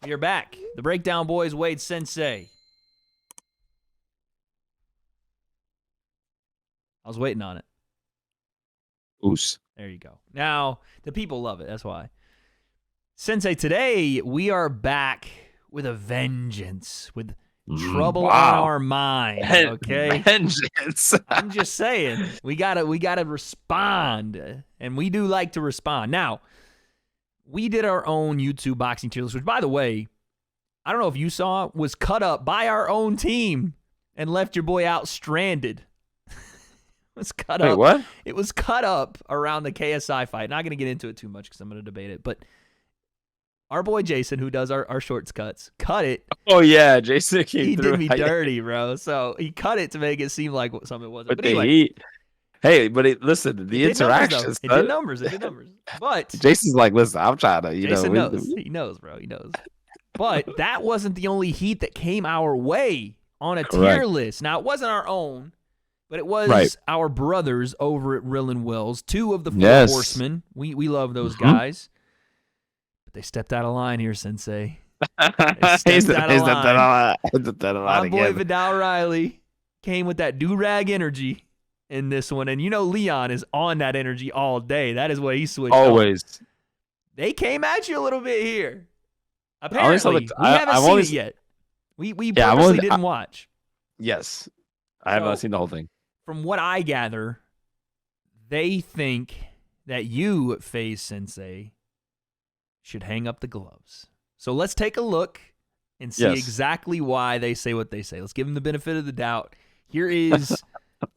We are back. The Breakdown Boys, FaZe Sensei. I was waiting on it. Oos. There you go. Now, the people love it. That's why. Sensei, today we are back with a vengeance, with trouble on our mind. Okay, vengeance. I'm just saying we gotta respond, and we do like to respond. Now, we did our own YouTube boxing tier list, which, by the way, I don't know if you saw, was cut up by our own team and left your boy out stranded. It was cut up. Wait, what? It was cut up around the KSI fight. Not going to get into it too much because I'm going to debate it. But our boy Jason, who does our shorts cuts, cut it. Oh, yeah. Jason came He through. did me dirty, bro. So he cut it to make it seem like something it wasn't. But anyway. Listen, the interactions. It did numbers. It did numbers. But Jason's like, listen, I'm trying to, Jason knows. He knows, bro. He knows. But that wasn't the only heat that came our way on a tier list. Now, it wasn't our own, but it was our brothers over at Rill and Wills, two of the four horsemen. We love those guys. But they stepped out of line here, Sensei. They stepped out of line. My boy Viddal Riley came with that do-rag energy in this one. And you know Leon is on that energy all day. That is what he switched always on. They came at you a little bit here. Apparently, we haven't seen it yet. We purposely didn't watch. Yes. I have not seen the whole thing. From what I gather, they think that you, FaZe Sensei, should hang up the gloves. So let's take a look and see exactly why they say what they say. Let's give them the benefit of the doubt. Here is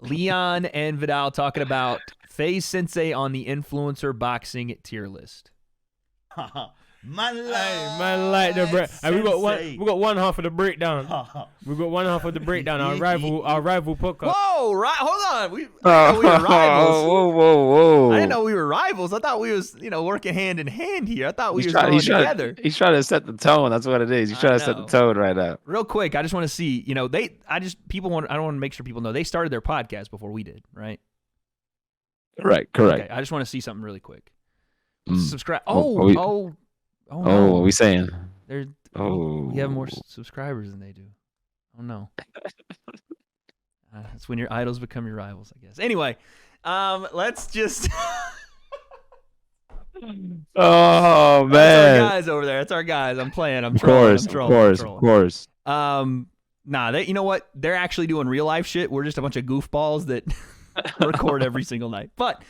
Leon and Viddal talking about FaZe Sensei on the influencer boxing tier list. Man like the break. And we got one half of the breakdown. We got one half of the breakdown. Our rival podcast. Whoa, hold on. We were rivals. Whoa. I didn't know we were rivals. I thought we was working hand in hand here. I thought we was going together. He's trying to set the tone. That's what it is. He's trying to set the tone right now. Real quick, I just want to see. I don't want to make sure people know they started their podcast before we did, right? Correct. Okay, I just want to see something really quick. Subscribe. What are we saying? We have more subscribers than they do. Oh no. That's when your idols become your rivals, I guess. Anyway, let's just. Oh man, that's our guys over there. That's our guys. I'm playing. I'm trolling. Of course. Nah, you know what? They're actually doing real life shit. We're just a bunch of goofballs that record every single night. But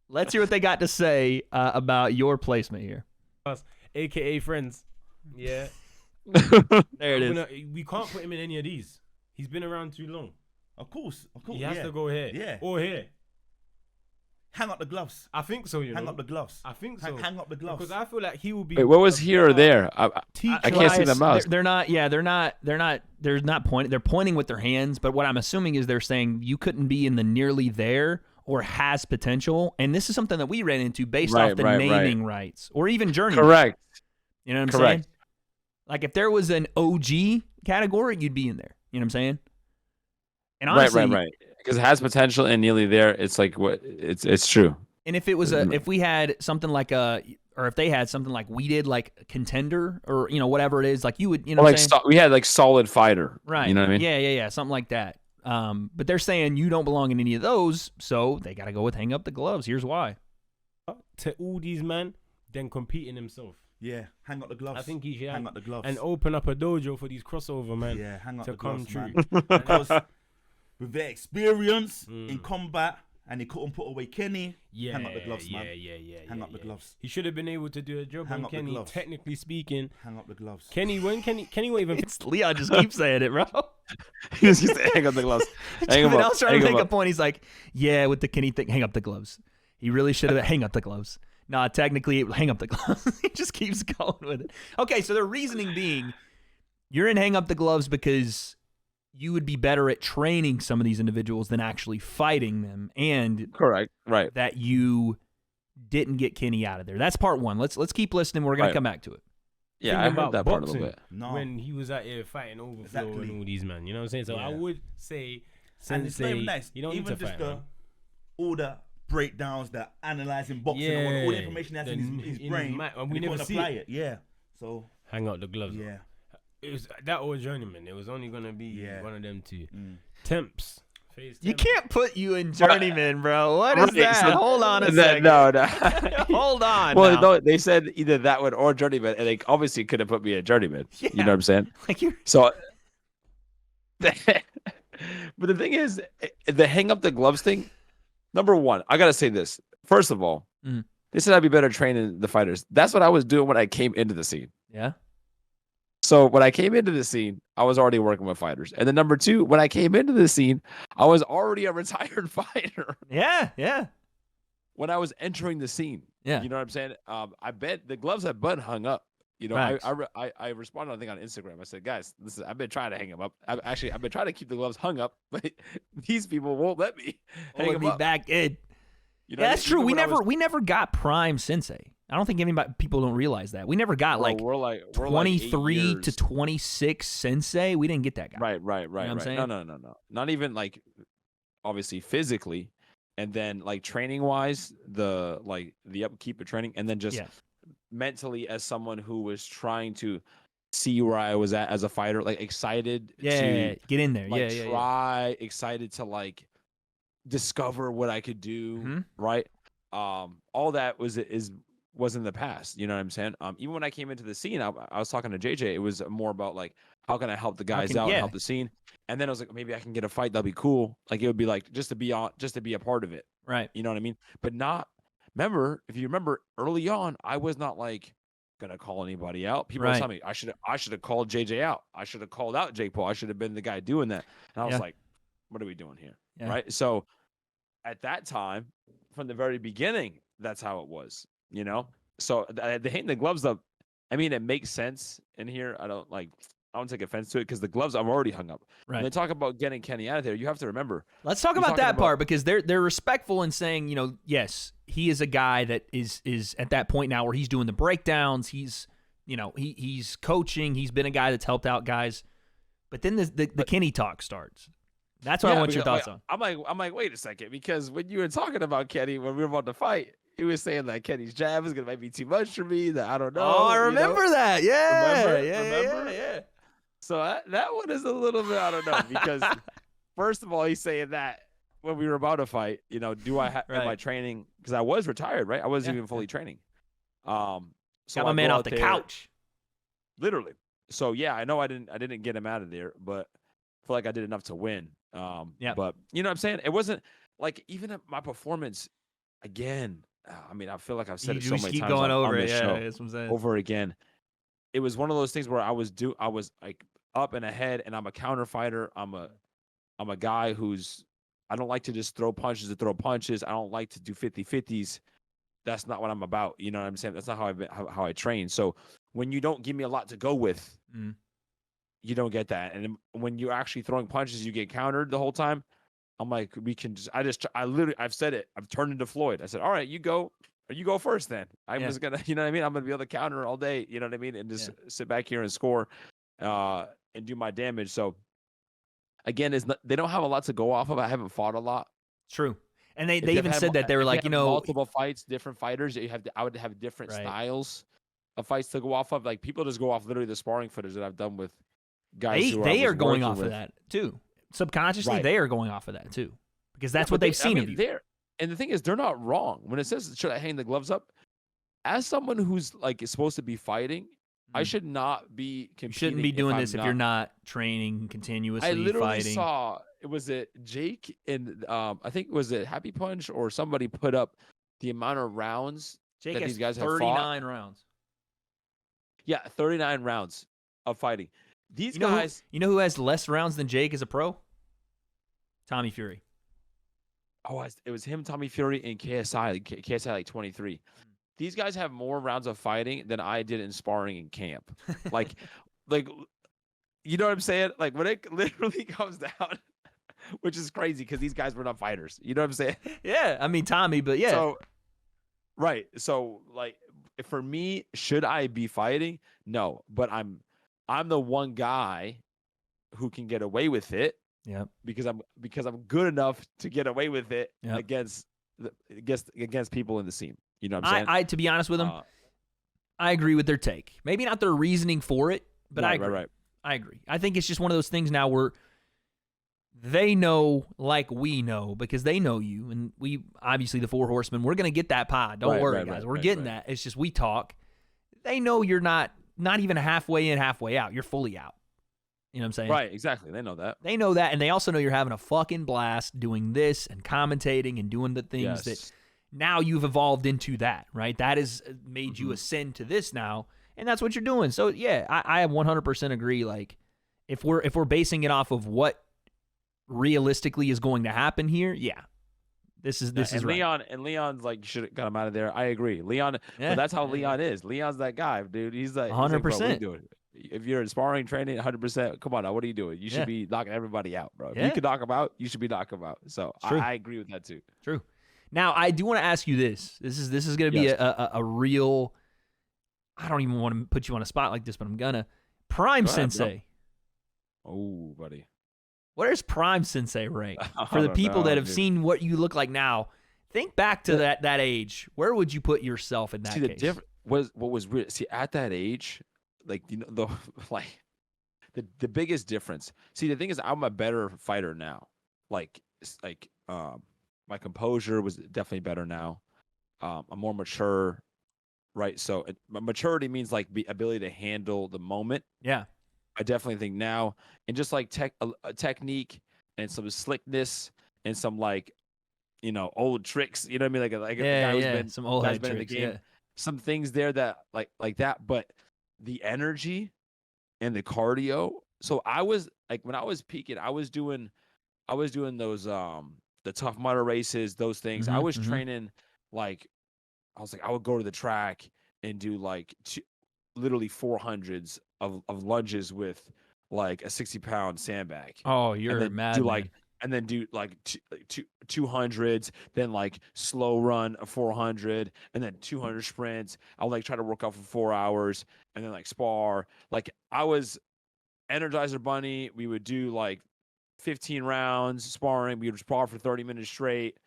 let's hear what they got to say about your placement here. AKA friends. Yeah. There it is. We can't put him in any of these. He's been around too long. Of course. He has to go here. Yeah. Or here. Hang up the gloves. I think so, Hang up the gloves. I think so. Hang up the gloves. Because I feel like he will be. Wait, what was here or there? I can't see the mouse. They're not pointing. They're pointing with their hands. But what I'm assuming is they're saying you couldn't be in the nearly there or has potential. And this is something that we ran into based off the naming rights or even journey. Correct. You know what I'm saying? Like if there was an OG category, you'd be in there. You know what I'm saying? And honestly, right. Because it has potential and nearly there. It's like what it's true. And if it was if we had something like or if they had something like we did, like a contender or whatever it is, like you would, what I'm saying? We had like solid fighter, right? You know what I mean? Yeah, something like that. But they're saying you don't belong in any of those, so they got to go with hang up the gloves. Here's why. To all these men, then competing himself. Yeah, hang up the gloves. I think he should hang up the gloves and open up a dojo for these crossover men. Yeah, hang up to the gloves, come man. true. Because with their experience in combat, and he couldn't put away Kenny. Hang up the gloves, man. Hang up the gloves. He should have been able to do a job on Kenny. Technically speaking, hang up the gloves. Kenny won't even. It's Leon just keeps saying it, bro. He just keeps saying, hang up the gloves. Someone else trying to make a point. He's like, yeah, with the Kenny thing, hang up the gloves. He really should have hang up the gloves. Nah, technically, hang up the gloves. He just keeps going with it. Okay, so their reasoning being, you're in hang up the gloves because you would be better at training some of these individuals than actually fighting them, and correct, right? That you didn't get Kenny out of there. That's part one. Let's keep listening. We're gonna come back to it. Yeah, I heard that part a little bit. When he was out here fighting Overflow and all these men, you know what I'm saying? So I would say, Sensei, nice. You don't even need to just fight, all the breakdowns, the analyzing boxing, all the information that's in his brain. We never see apply it. Yeah. So hang out the gloves. Yeah. It was that or journeyman. It was only gonna be one of them two. Temps. You can't put you in journeyman, bro. What is Right, that? so Hold on a second. No. Hold on. Well, now. no, they said either that one or journeyman, and they obviously couldn't put me in journeyman. Yeah. You know what I'm saying? Like you. So, but the thing is, the hang up the gloves thing. Number one, I gotta say this. First of all, they said I'd be better training the fighters. That's what I was doing when I came into the scene. Yeah. So when I came into the scene, I was already working with fighters. And then number two, when I came into the scene, I was already a retired fighter. Yeah. When I was entering the scene. Yeah. You know what I'm saying? I bet the gloves have been hung up. You know, I responded, I think, on Instagram. I said, guys, listen, I've been trying to hang them up. I've been trying to keep the gloves hung up, but these people won't let me hang them up. back in. You know That's true. Even We never got prime Sensei. I don't think people don't realize that. We never got we're 23 to 26 Sensei. We didn't get that guy. Right. You know what I'm saying? No. Not even like obviously physically, and then like training wise, the upkeep of training, and then just mentally as someone who was trying to see where I was at as a fighter, like excited to get in there. Try excited to like discover what I could do, right? All that was in the past, you know what I'm saying? Even when I came into the scene, I was talking to JJ. It was more about like, how can I help the guys out, and help the scene? And then I was like, maybe I can get a fight. That'll be cool. Like it would be like just to be a part of it, right? You know what I mean? But not. Remember, if you remember early on, I was not like gonna call anybody out. People were telling me I should have called JJ out. I should have called out Jake Paul. I should have been the guy doing that. And I was like, what are we doing here, right? So at that time, from the very beginning, that's how it was. You know, so the hang the gloves up. I mean, it makes sense in here. I don't take offense to it because the gloves I'm already hung up. Right. When they talk about getting Kenny out of there, you have to remember. Let's talk about that part because they're respectful in saying, you know, yes, he is a guy that is at that point now where he's doing the breakdowns. He's, you know, he's coaching. He's been a guy that's helped out guys. But then the Kenny talk starts. That's what I want your thoughts on. I'm like, wait a second, because when you were talking about Kenny when we were about to fight, he was saying that Kenny's jab is gonna be too much for me. That I don't know. Oh, I remember that. Yeah. Remember? Yeah. So that one is a little bit, I don't know, because first of all, he's saying that when we were about to fight, you know, am I training? Because I was retired, right? I wasn't even fully training. So got my man off the couch. Literally. So yeah, I know I didn't get him out of there, but I feel like I did enough to win. But you know what I'm saying? It wasn't like even at my performance again. I mean, I feel like I've said it so many keep times going on over this it. show, That's what I'm saying. over again. It was one of those things where I was like up and ahead, and I'm a counter fighter. I'm a guy I don't like to just throw punches to throw punches. I don't like to do 50-50s. That's not what I'm about. You know what I'm saying? That's not how I train. So when you don't give me a lot to go with, you don't get that. And when you're actually throwing punches, you get countered the whole time. I'm like, I've said it. I've turned into Floyd. I said, all right, you go first then. I'm just going to, you know what I mean? I'm going to be able to counter all day, you know what I mean? And just sit back here and score and do my damage. So again, they don't have a lot to go off of. I haven't fought a lot. True. And they even said that they were like, you know, multiple fights, different fighters. I would have different styles of fights to go off of. Like people just go off literally the sparring footage that I've done with guys. They are going off of that too. Subconsciously, they are going off of that too, because that's what they've seen of you. And the thing is, they're not wrong when it says, "Should I hang the gloves up?" As someone who's like is supposed to be fighting, I should not be competing. You shouldn't be doing this if you're not training continuously. I literally fighting. saw was it Jake and I think was it Happy Punch or somebody put up the amount of rounds Jake that has these guys have 39 rounds. Yeah, 39 rounds of fighting. These guys, you know who has less rounds than Jake as a pro? Tommy Fury. Oh, it was him, Tommy Fury, and KSI. KSI like 23. These guys have more rounds of fighting than I did in sparring in camp. like, you know what I'm saying? Like when it literally comes down, which is crazy because these guys were not fighters. You know what I'm saying? Yeah, I mean Tommy, but yeah. So, right. So like, for me, should I be fighting? No, but I'm the one guy who can get away with it. Yeah. Because I'm good enough to get away with it against people in the scene. You know what I'm saying? I to be honest with him, I agree with their take. Maybe not their reasoning for it, but I agree. Right. I agree. I think it's just one of those things now where they know like we know because they know you. And we, obviously, the Four Horsemen, we're going to get that pod. Don't worry, guys. We're getting that. It's just we talk. They know you're not even halfway in, halfway out. You're fully out. You know what I'm saying? Right, exactly. They know that. They know that, and they also know you're having a fucking blast doing this and commentating and doing the things that now you've evolved into that, right? That has made you ascend to this now, and that's what you're doing. So, yeah, I 100% agree. Like, if we're basing it off of what realistically is going to happen here, yeah. This is Leon's right. like, you should have got him out of there. I agree. Leon, but that's how Leon is. Leon's that guy, dude. He's like 100%. Bro, if you're in sparring training, 100%. Come on now, what are you doing? You should be knocking everybody out, bro. If you can knock them out, you should be knocking them out. So I agree with that too. True. Now I do want to ask you this. This is going to be a real. I don't even want to put you on a spot like this, but I'm gonna. Prime Sensei. Oh, buddy. Where's Prime Sensei rank for the people that have seen what you look like now? Think back to that age. Where would you put yourself in that case? What was weird? See, at that age, like the biggest difference. See, the thing is, I'm a better fighter now. My composure was definitely better now. I'm more mature, right? So maturity means like ability to handle the moment. Yeah. I definitely think now, and just like technique and some slickness and some old tricks. You know what I mean? Like a guy who's been some old guy's been tricks, in the game. Yeah. Some things there that like that, but the energy and the cardio. So I was like, when I was peaking, I was doing those the Tough Mudder races, those things. I was training I would go to the track and do literally 400s of lunges with like a 60-pound sandbag. Oh, you're mad. And then do 200s, then like slow run a 400, and then 200 sprints. I would try to work out for 4 hours, and then spar. Like I was Energizer Bunny. We would do 15 rounds sparring. We would spar for 30 minutes straight.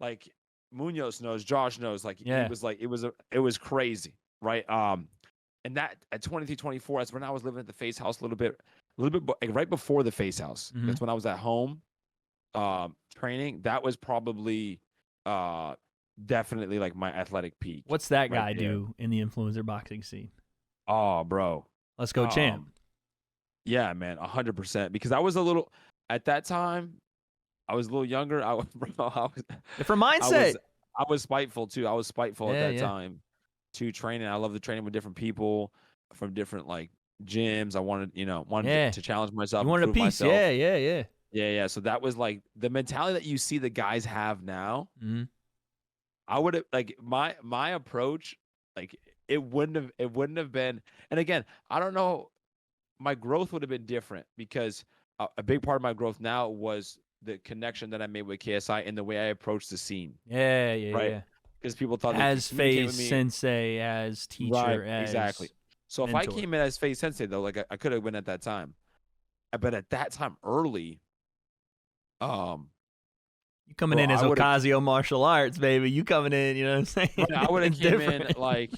Like Munoz knows, Josh knows. It was crazy, right? And that at 23, 24, that's when I was living at the FaZe house a little bit right before the FaZe house. That's when I was at home training. That was probably definitely my athletic peak. What's that guy do in the influencer boxing scene? Oh, bro. Let's go, champ. Yeah, man, 100%. Because I was at that time, I was a little younger. Different mindset. I was spiteful too. I was spiteful at that time to training. I love the training with different people from different gyms. I wanted to challenge myself. You wanted a piece. Myself. Yeah. So that was the mentality that you see the guys have now. Mm-hmm. I would have my approach, it wouldn't have been. And again, I don't know, my growth would have been different because a big part of my growth now was the connection that I made with KSI and the way I approached the scene. Yeah. Because people thought as FaZe Sensei, as teacher, right, as exactly. So mentor. If I came in as FaZe Sensei though, I could have been at that time, but at that time early, you coming in as Ocasio martial arts, baby. You coming in, you know what I'm saying? Right, I would have came in I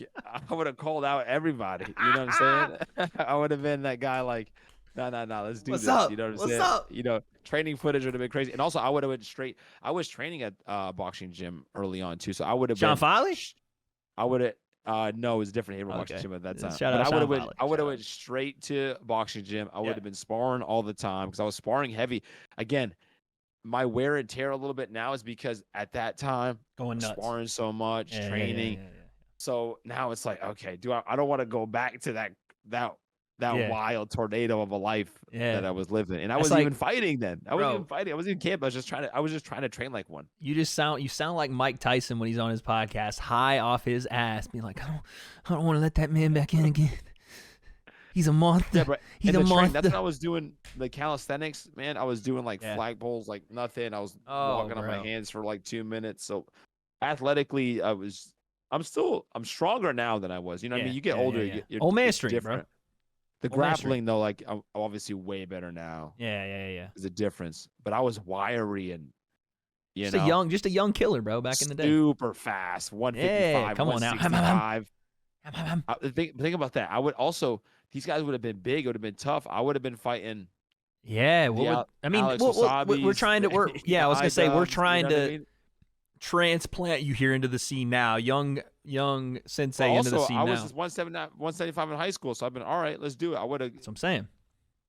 would have called out everybody. You know what I'm saying? I would have been that guy no, let's do What's this. Up? You know what I'm What's saying? Up? Training footage would have been crazy. And also I would have went straight. I was training at boxing gym early on too. So I would have Sean Filey? I would have no, it was a different boxing gym at that time. Shout out I would have went straight to boxing gym. I would have been sparring all the time because I was sparring heavy. Again, my wear and tear a little bit now is because at that time going nuts, sparring so much, training. Yeah. So now it's okay, I don't want to go back to that wild tornado of a life that I was living. And I wasn't even fighting then. I wasn't even fighting. I wasn't even camping. I was just trying to train like one. You sound like Mike Tyson when he's on his podcast, high off his ass, being like, I don't want to let that man back in again. He's a monster. Yeah, but he's a monster. That's when I was doing the calisthenics, man. I was doing flag poles like nothing. I was walking on my hands for 2 minutes. So athletically, I'm stronger now than I was. You know what I mean? You get older, you're old man street, different. Bro. The grappling though, I'm obviously way better now. Yeah. There's a difference. But I was wiry and just a young killer, bro, back in the day. Super fast. 155, come on now. Think about that. I would also, these guys would have been big. It would have been tough. I would have been fighting. Yeah. We're trying to, I was going to say, we're trying to transplant you here into the scene now. Young Sensei into the scene now. I was 175 in high school, so I've been, all right, let's do it. That's what I'm saying.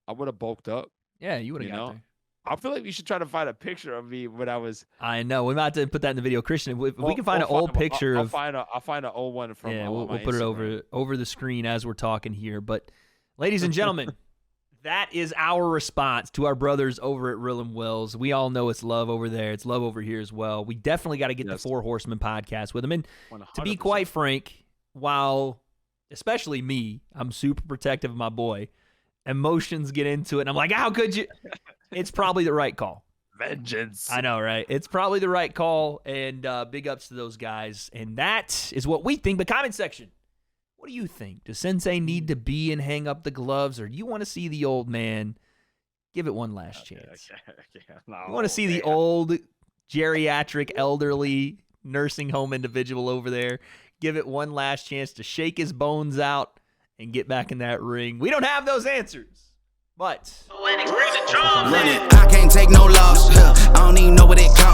I would have bulked up. Yeah, you would have got there. I feel like you should try to find a picture of me when I was. I know. We might have to put that in the video, Christian. If we can find an old picture I'll find an old one from. Yeah, we'll put it over the screen as we're talking here. But, ladies and gentlemen, that is our response to our brothers over at Rillin' Wills. We all know it's love over there. It's love over here as well. We definitely got to get the Four Horsemen podcast with them. And 100%. To be quite frank, while especially me, I'm super protective of my boy. Emotions get into it, and I'm like, how could you? It's probably the right call. Vengeance. I know, right? It's probably the right call, and big ups to those guys. And that is what we think. But comment section, what do you think? Does Sensei need to be and hang up the gloves, or do you want to see the old man give it one last chance? No, you want to see the old geriatric, elderly nursing home individual over there give it one last chance to shake his bones out and get back in that ring? We don't have those answers, but I can't take no loss. I don't even know what it costs.